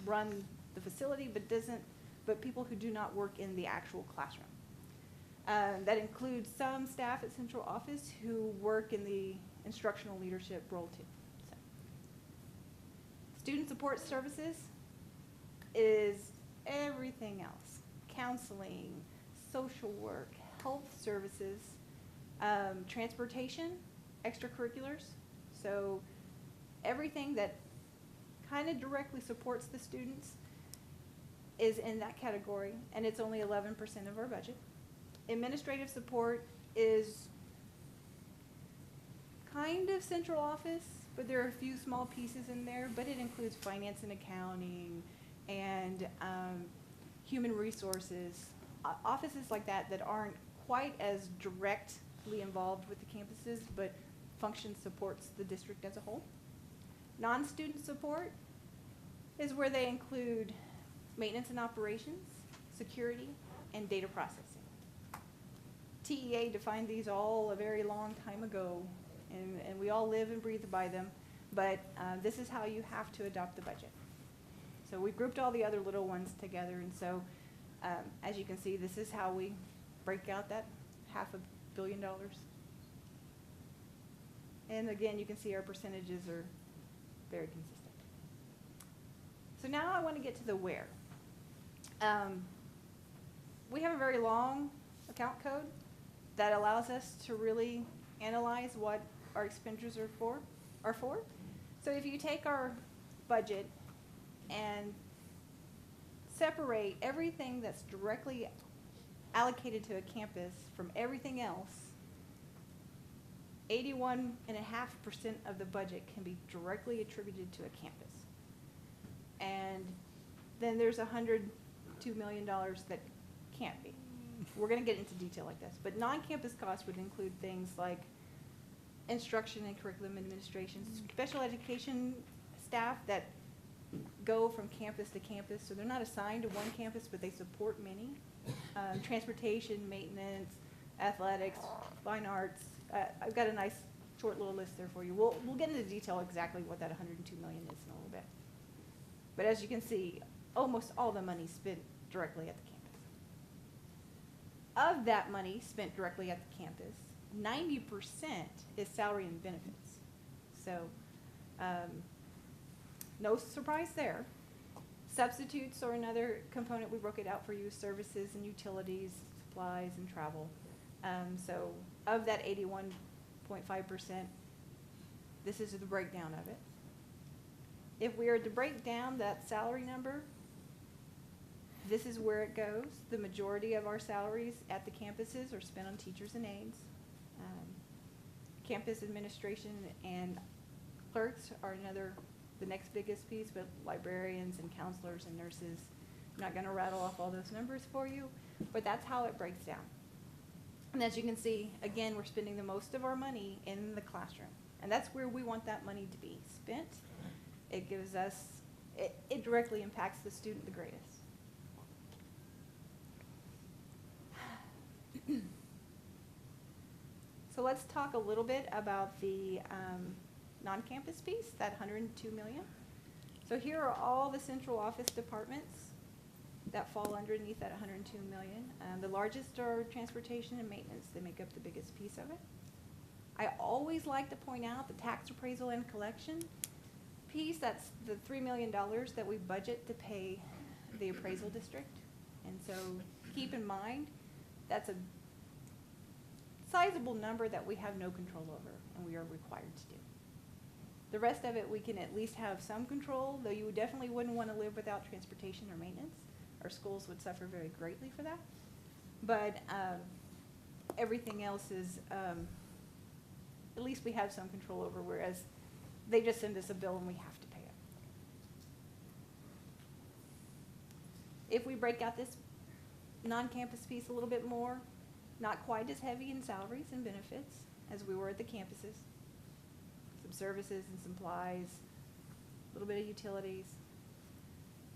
run the facility, but people who do not work in the actual classroom. That includes some staff at central office who work in the instructional leadership role too. So. Student support services is everything else: counseling, social work, health services, transportation, extracurriculars. So everything that kind of directly supports the students is in that category, and it's only 11% of our budget. Administrative support is kind of central office, but there are a few small pieces in there, but it includes finance and accounting and human resources, offices like that that aren't quite as directly involved with the campuses, but function supports the district as a whole. Non-student support is where they include maintenance and operations, security, and data processing. TEA defined these all a very long time ago, and we all live and breathe by them, but this is how you have to adopt the budget. So we grouped all the other little ones together, and so as you can see, this is how we break out that $500 million. And again, you can see our percentages are very consistent. So now I want to get to the where. We have a very long account code that allows us to really analyze what our expenditures are for. So if you take our budget and separate everything that's directly allocated to a campus from everything else, 81.5% of the budget can be directly attributed to a campus. And then there's $102 million that can't be. We're going to get into detail like this, but non-campus costs would include things like instruction and curriculum administration, special education staff that go from campus to campus, so they're not assigned to one campus, but they support many. Transportation, maintenance, athletics, fine arts. I've got a nice short little list there for you. We'll get into detail exactly what that $102 million is in a little bit. But as you can see, almost all the money spent directly at the campus. Of that money spent directly at the campus, 90% is salary and benefits. So no surprise there. Substitutes are another component. We broke it out for you: services and utilities, supplies and travel. So of that 81.5%, this is the breakdown of it. If we are to break down that salary number, this is where it goes. The majority of our salaries at the campuses are spent on teachers and aides. Campus administration and clerks are the next biggest piece, but librarians and counselors and nurses. I'm not going to rattle off all those numbers for you, but that's how it breaks down. And as you can see, again, we're spending the most of our money in the classroom, and that's where we want that money to be spent. It gives us, it directly impacts the student the greatest. So let's talk a little bit about the non-campus piece, that $102 million. So here are all the central office departments that fall underneath that $102 million. The largest are transportation and maintenance. They make up the biggest piece of it. I always like to point out the tax appraisal and collection piece. That's the $3 million that we budget to pay the appraisal district. And so keep in mind, that's a sizable number that we have no control over and we are required to do. The rest of it we can at least have some control, though you definitely wouldn't want to live without transportation or maintenance. Our schools would suffer very greatly for that. But everything else is, at least we have some control over, whereas they just send us a bill and we have to pay it. If we break out this non-campus piece a little bit more, not quite as heavy in salaries and benefits as we were at the campuses. Some services and supplies, a little bit of utilities.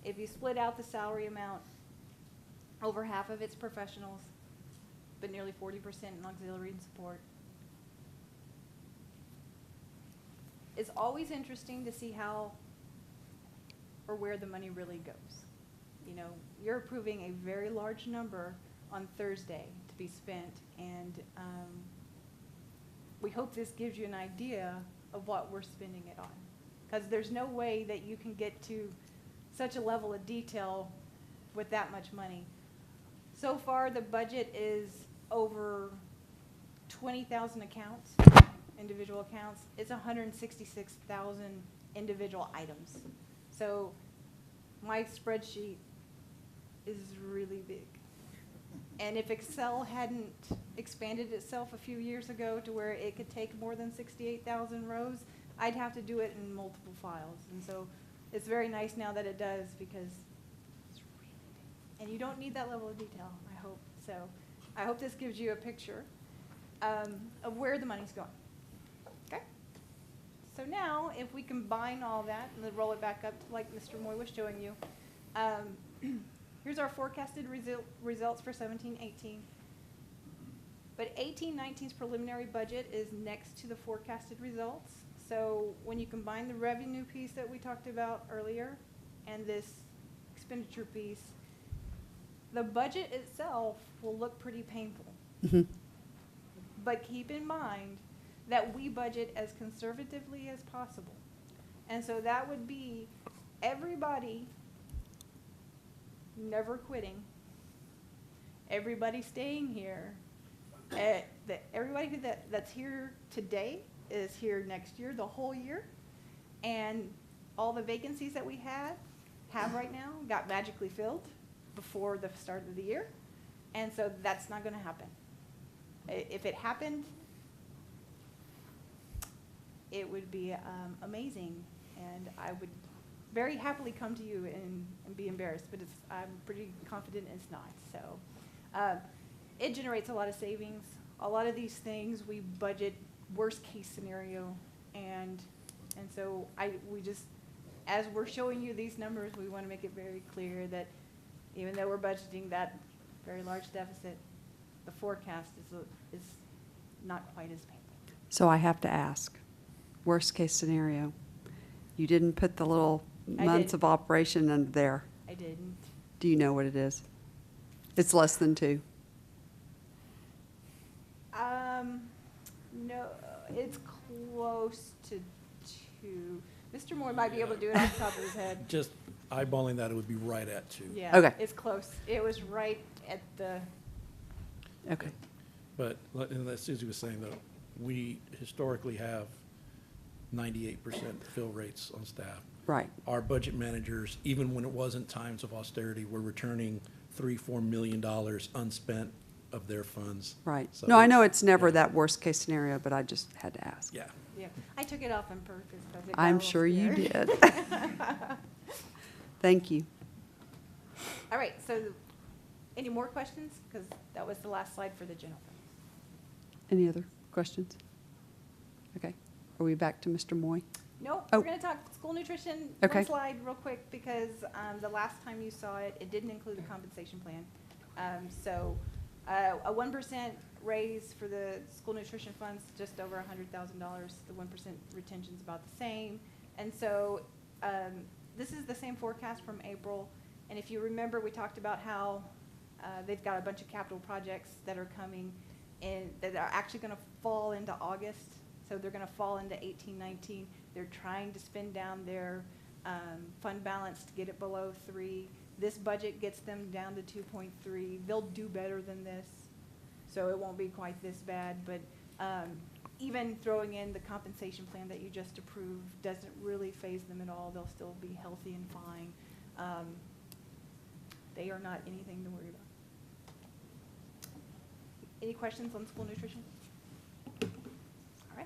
If you split out the salary amount, over half of it's professionals, but nearly 40% in auxiliary and support. It's always interesting to see how or where the money really goes. You know, you're approving a very large number on Thursday to be spent, and we hope this gives you an idea of what we're spending it on. Because there's no way that you can get to such a level of detail with that much money. So far, the budget is over 20,000 accounts, individual accounts. It's 166,000 individual items. So my spreadsheet is really big. And if Excel hadn't expanded itself a few years ago to where it could take more than 68,000 rows, I'd have to do it in multiple files. And so it's very nice now that it does, because it's really big. And you don't need that level of detail, I hope. So I hope this gives you a picture of where the money's going. Okay? So now, if we combine all that and then roll it back up to like Mr. Moy was showing you, here's our forecasted results for 17-18. But 18-19's preliminary budget is next to the forecasted results. So when you combine the revenue piece that we talked about earlier and this expenditure piece, the budget itself will look pretty painful. Mm-hmm. But keep in mind that we budget as conservatively as possible. And so that would be everybody never quitting, everybody staying here, everybody that's here today is here next year, the whole year, and all the vacancies that we have right now got magically filled before the start of the year, and so that's not going to happen. If it happened, it would be amazing, and I would very happily come to you and be embarrassed, but I'm pretty confident it's not. So it generates a lot of savings. A lot of these things we budget worst case scenario, and so we just, as we're showing you these numbers, we want to make it very clear that even though we're budgeting that very large deficit, the forecast is not quite as painful. So I have to ask, worst case scenario, you didn't put the little months of operation under there. I didn't. Do you know what it is? It's less than 2. No, it's close to 2. Mr. Moore might be able to do it off the top of his head. Just eyeballing that, it would be right at 2. Yeah. Okay. It's close. It was right at the. Okay. But, and as Susie was saying, though, we historically have 98% fill rates on staff. Right. Our budget managers, even when it wasn't times of austerity, were returning $3-4 million unspent of their funds. Right. So No, I know it's never that worst case scenario, but I just had to ask. Yeah. Yeah. I took it off on purpose because it got a I'm little sure you scary. did. Thank you. All right. So, any more questions? Because that was the last slide for the general fund. Any other questions? Okay. Are we back to Mr. Moy? Nope, Oh. we're going to talk school nutrition. Okay. One slide real quick, because the last time you saw it, it didn't include the compensation plan. A 1% raise for the school nutrition funds, just over $100,000. The 1% retention is about the same. And so this is the same forecast from April. And if you remember, we talked about how they've got a bunch of capital projects that are coming in that are actually going to fall into August. So they're going to fall into 18-19. They're trying to spend down their fund balance to get it below 3. This budget gets them down to 2.3. They'll do better than this, so it won't be quite this bad. But even throwing in the compensation plan that you just approved doesn't really faze them at all. They'll still be healthy and fine. They are not anything to worry about. Any questions on school nutrition? All right.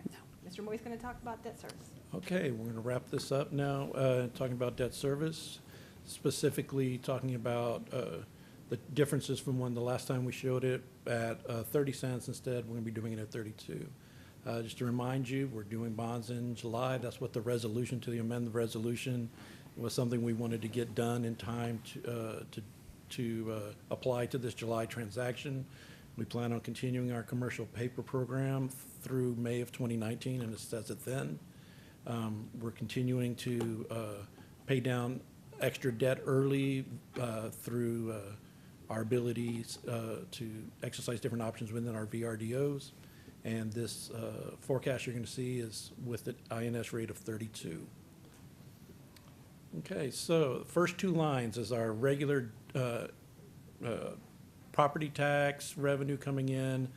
Mr. Moy's going to talk about debt service. Okay, we're going to wrap this up now, talking about debt service, specifically talking about the differences from when the last time we showed it at 30 cents. Instead, we're going to be doing it at 32. Just to remind you, we're doing bonds in July. That's what the resolution to the amended resolution was, something we wanted to get done in time to apply to this July transaction. We plan on continuing our commercial paper program through May of 2019, and it says it then. We're continuing to pay down extra debt early through our abilities to exercise different options within our VRDOs. And this forecast you're going to see is with the INS rate of 32. Okay, so the first two lines is our regular property tax revenue coming in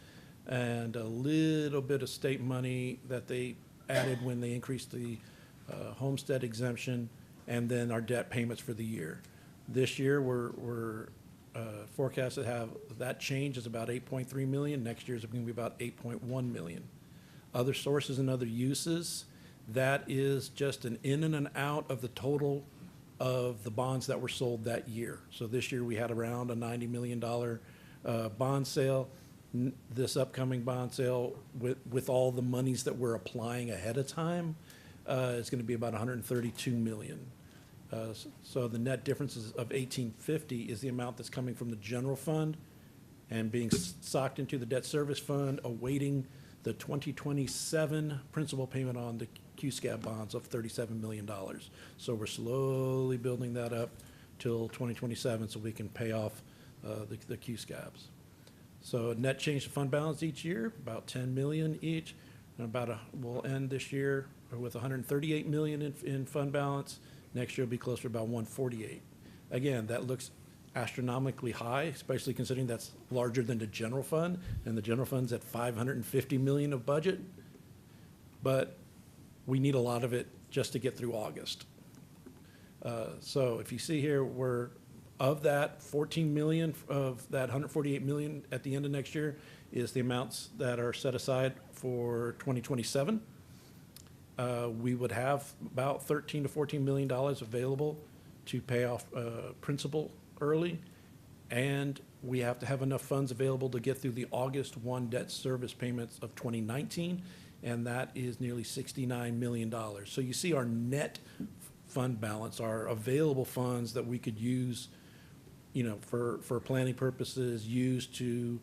and a little bit of state money that they added when they increased the homestead exemption, and then our debt payments for the year. This year, we're forecast to have that change is about 8.3 million. Next year is going to be about 8.1 million. Other sources and other uses, that is just an in and an out of the total of the bonds that were sold that year. So this year we had around a $90 million bond sale. This upcoming bond sale with all the monies that we're applying ahead of time is going to be about 132 million. So the net difference of 1850 is the amount that's coming from the general fund and being socked into the debt service fund, awaiting the 2027 principal payment on the QSCAB bonds of $37 million. So we're slowly building that up till 2027 so we can pay off the QSCABs. So net change to fund balance each year, about 10 million each, and we'll end this year with 138 million in fund balance. Next year will be closer to about 148. Again, that looks astronomically high, especially considering that's larger than the general fund, and the general fund's at 550 million of budget. But we need a lot of it just to get through August. So if you see here, we're of that 14 million of that 148 million at the end of next year is the amounts that are set aside for 2027. We would have about $13 to $14 million available to pay off principal early, and we have to have enough funds available to get through the August 1 debt service payments of 2019, and that is nearly $69 million. So you see our net fund balance, our available funds that we could use, for planning purposes, use to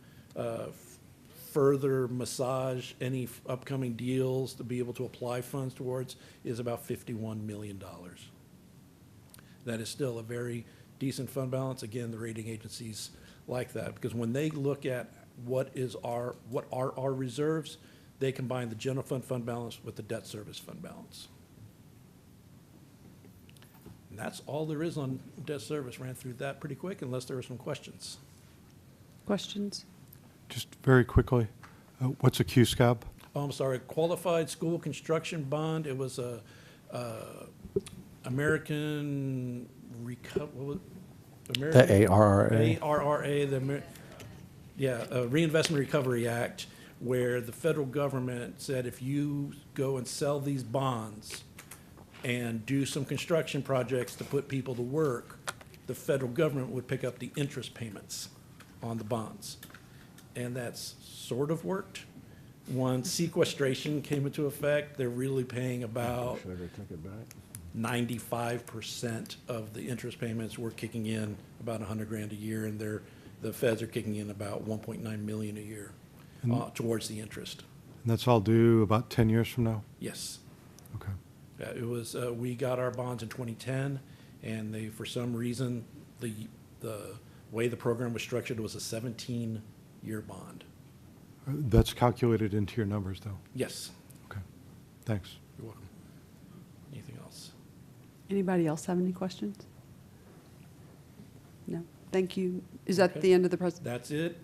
further massage any upcoming deals to be able to apply funds towards, is about $51 million. That is still a very decent fund balance. Again, the rating agencies like that because when they look at what are our reserves, they combine the general fund balance with the debt service fund balance. And that's all there is on debt service. Ran through that pretty quick unless there are some questions. Questions? Just very quickly, what's a QSCAB? Oh, I'm sorry, Qualified School Construction Bond. It was a American The ARRA. ARRA, Reinvestment Recovery Act, where the federal government said if you go and sell these bonds and do some construction projects to put people to work, the federal government would pick up the interest payments on the bonds. And that's sort of worked. Once sequestration came into effect, they're really paying about 95% of the interest payments. We're kicking in about $100,000 a year, and the feds are kicking in about 1.9 million a year towards the interest. And that's all due about 10 years from now? Yes. Okay. Yeah, it was. We got our bonds in 2010, and they, for some reason, the way the program was structured, it was a 17-year bond. That's calculated into your numbers, though? Yes. Okay. Thanks. You're welcome. Anything else? Anybody else have any questions? No. Thank you. Is that Okay. the end of the presentation? That's it.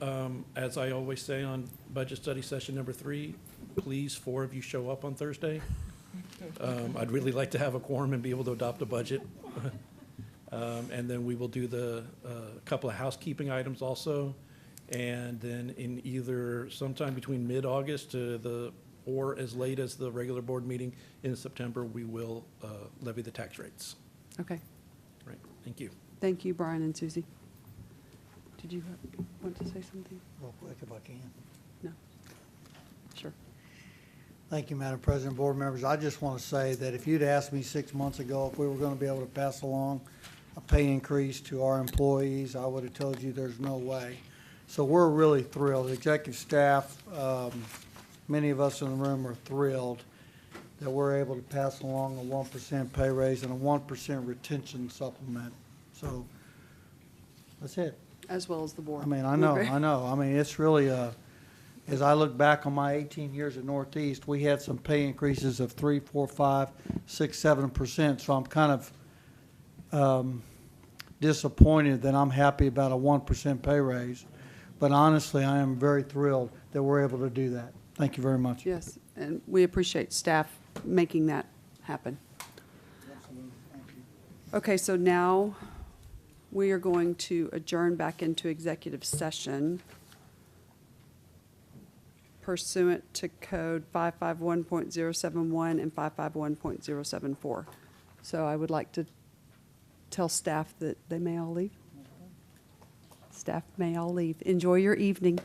As I always say on budget study session number 3, please 4 of you show up on Thursday. I'd really like to have a quorum and be able to adopt a budget. And then we will do the couple of housekeeping items also. And then in either sometime between mid-August or as late as the regular board meeting in September, we will levy the tax rates. Okay. Right. Thank you. Thank you, Brian and Susie. Did you want to say something? Real quick if I can. No. Sure. Thank you, Madam President, board members. I just want to say that if you'd asked me 6 months ago if we were going to be able to pass along a pay increase to our employees, I would have told you there's no way. So we're really thrilled. Executive staff, many of us in the room are thrilled that we're able to pass along a 1% pay raise and a 1% retention supplement. So that's it. As well as the board. I mean, I know. I mean, it's really, as I look back on my 18 years at Northeast, we had some pay increases of 3, 4, 5, 6, 7%. So I'm kind of disappointed that I'm happy about a 1% pay raise. But honestly, I am very thrilled that we're able to do that. Thank you very much. Yes, and we appreciate staff making that happen. Okay, so now we are going to adjourn back into executive session pursuant to code 551.071 and 551.074. So I would like to tell staff that they may all leave. Staff may all leave. Enjoy your evening.